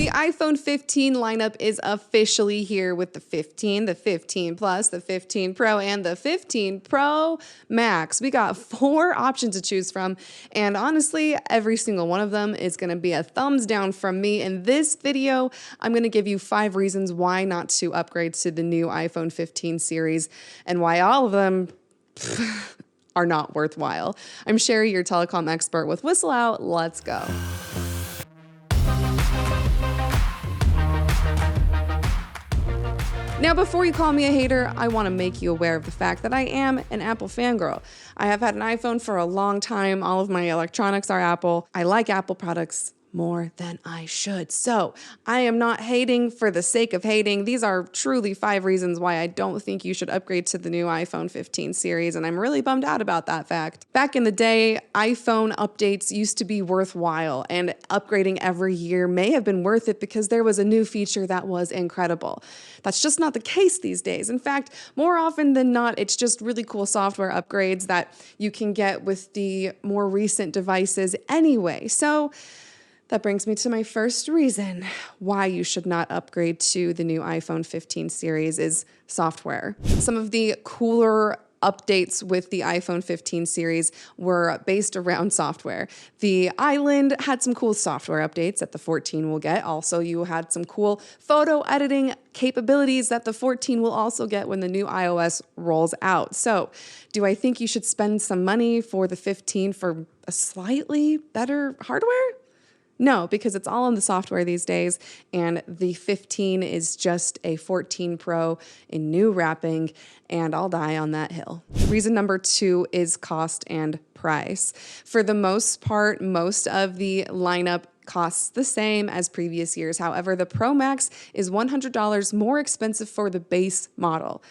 The iPhone 15 lineup is officially here with the 15, the 15 Plus, the 15 Pro, and the 15 Pro Max. We got 4 options to choose from, and honestly, every single one of them is going to be a thumbs down from me. In this video, I'm going to give you 5 reasons why not to upgrade to the new iPhone 15 series, and why all of them are not worthwhile. I'm Sherry, your telecom expert with Whistle Out. Let's go. Now, before you call me a hater, I want to make you aware of the fact that I am an Apple fangirl. I have had an iPhone for a long time. All of my electronics are Apple. I like Apple products more than I should. So I am not hating for the sake of hating. These are truly 5 reasons why I don't think you should upgrade to the new iPhone 15 series, and I'm really bummed out about that fact. Back in the day, iPhone updates used to be worthwhile, and upgrading every year may have been worth it because there was a new feature that was incredible. That's just not the case these days. In fact, more often than not, it's just really cool software upgrades that you can get with the more recent devices anyway. So that brings me to my first reason why you should not upgrade to the new iPhone 15 series is software. Some of the cooler updates with the iPhone 15 series were based around software. The Island had some cool software updates that the 14 will get. Also, you had some cool photo editing capabilities that the 14 will also get when the new iOS rolls out. So, do I think you should spend some money for the 15 for a slightly better hardware? No, because it's all in the software these days, and the 15 is just a 14 Pro in new wrapping, and I'll die on that hill. Reason number 2 is cost and price. For the most part, most of the lineup costs the same as previous years. However, the Pro Max is $100 more expensive for the base model.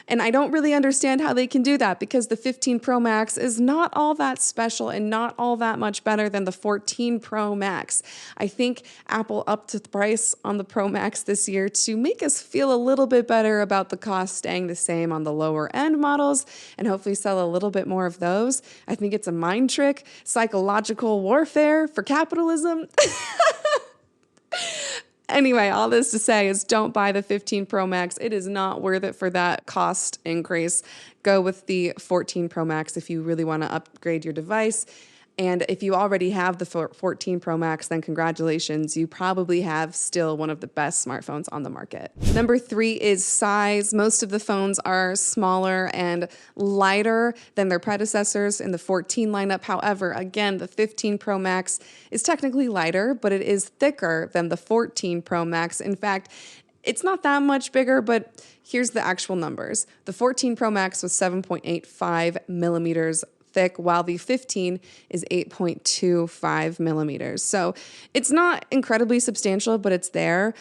And I don't really understand how they can do that because the 15 Pro Max is not all that special and not all that much better than the 14 Pro Max. I think Apple upped the price on the Pro Max this year to make us feel a little bit better about the cost staying the same on the lower end models and hopefully sell a little bit more of those. I think it's a mind trick, psychological warfare for capitalism. Anyway, all this to say is don't buy the 15 Pro Max. It is not worth it for that cost increase. Go with the 14 Pro Max if you really want to upgrade your device. And if you already have the 14 Pro Max, then congratulations. You probably have still one of the best smartphones on the market. Number 3 is size. Most of the phones are smaller and lighter than their predecessors in the 14 lineup. However, again, the 15 Pro Max is technically lighter, but it is thicker than the 14 Pro Max. In fact, it's not that much bigger, but here's the actual numbers. The 14 Pro Max was 7.85 millimeters thick, while the 15 is 8.25 millimeters. So it's not incredibly substantial, but it's there.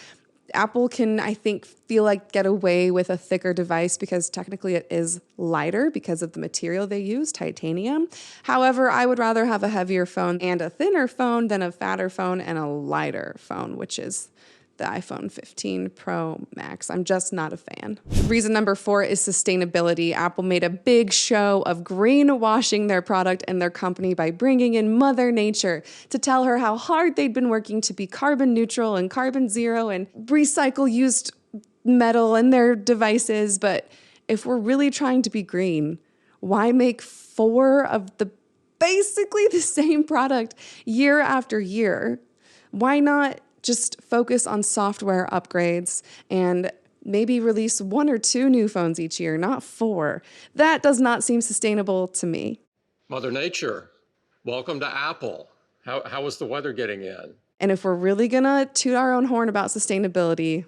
Apple can, I think, feel like get away with a thicker device because technically it is lighter because of the material they use, titanium. However, I would rather have a heavier phone and a thinner phone than a fatter phone and a lighter phone, which is the iPhone 15 Pro Max. I'm just not a fan. Reason number 4 is sustainability. Apple made a big show of greenwashing their product and their company by bringing in Mother Nature to tell her how hard they'd been working to be carbon neutral and carbon zero and recycle used metal in their devices. But if we're really trying to be green, why make 4 of the basically the same product year after year? Why not just focus on software upgrades and maybe release 1 or 2 new phones each year, not 4. That does not seem sustainable to me. Mother Nature, welcome to Apple. How is the weather getting in? And if we're really gonna toot our own horn about sustainability,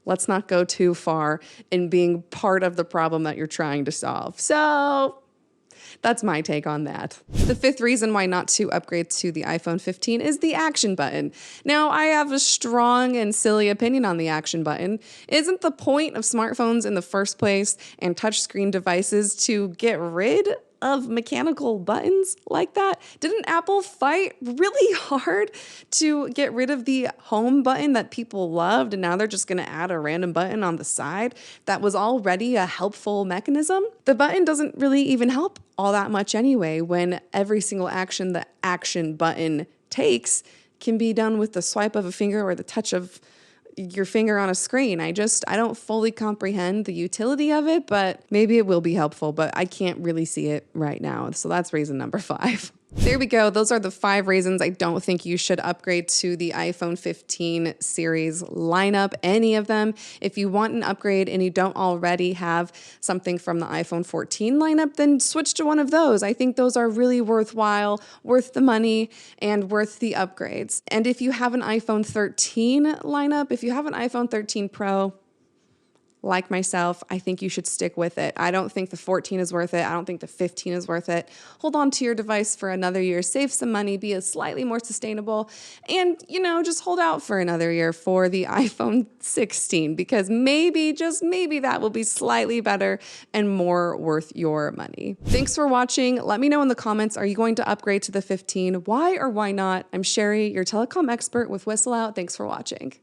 let's not go too far in being part of the problem that you're trying to solve. So that's my take on that. The 5th reason why not to upgrade to the iPhone 15 is the action button. Now, I have a strong and silly opinion on the action button. Isn't the point of smartphones in the first place and touchscreen devices to get rid of mechanical buttons like that? Didn't Apple fight really hard to get rid of the home button that people loved, and now they're just going to add a random button on the side that was already a helpful mechanism? The button doesn't really even help all that much anyway when every single action the action button takes can be done with the swipe of a finger or the touch of your finger on a screen. I don't fully comprehend the utility of it, but maybe it will be helpful, but I can't really see it right now. So that's reason number 5. There we go. Those are the 5 reasons I don't think you should upgrade to the iPhone 15 series lineup, any of them. If you want an upgrade and you don't already have something from the iPhone 14 lineup, then switch to one of those. I think those are really worthwhile, worth the money, and worth the upgrades. And if you have an iPhone 13 lineup, if you have an iPhone 13 Pro, like myself, I think you should stick with it. I don't think the 14 is worth it. I don't think the 15 is worth it. Hold on to your device for another year, save some money, be a slightly more sustainable, and, just hold out for another year for the iPhone 16, because maybe, just maybe, that will be slightly better and more worth your money. Thanks for watching. Let me know in the comments, are you going to upgrade to the 15? Why or why not? I'm Sherry, your telecom expert with Whistle Out. Thanks for watching.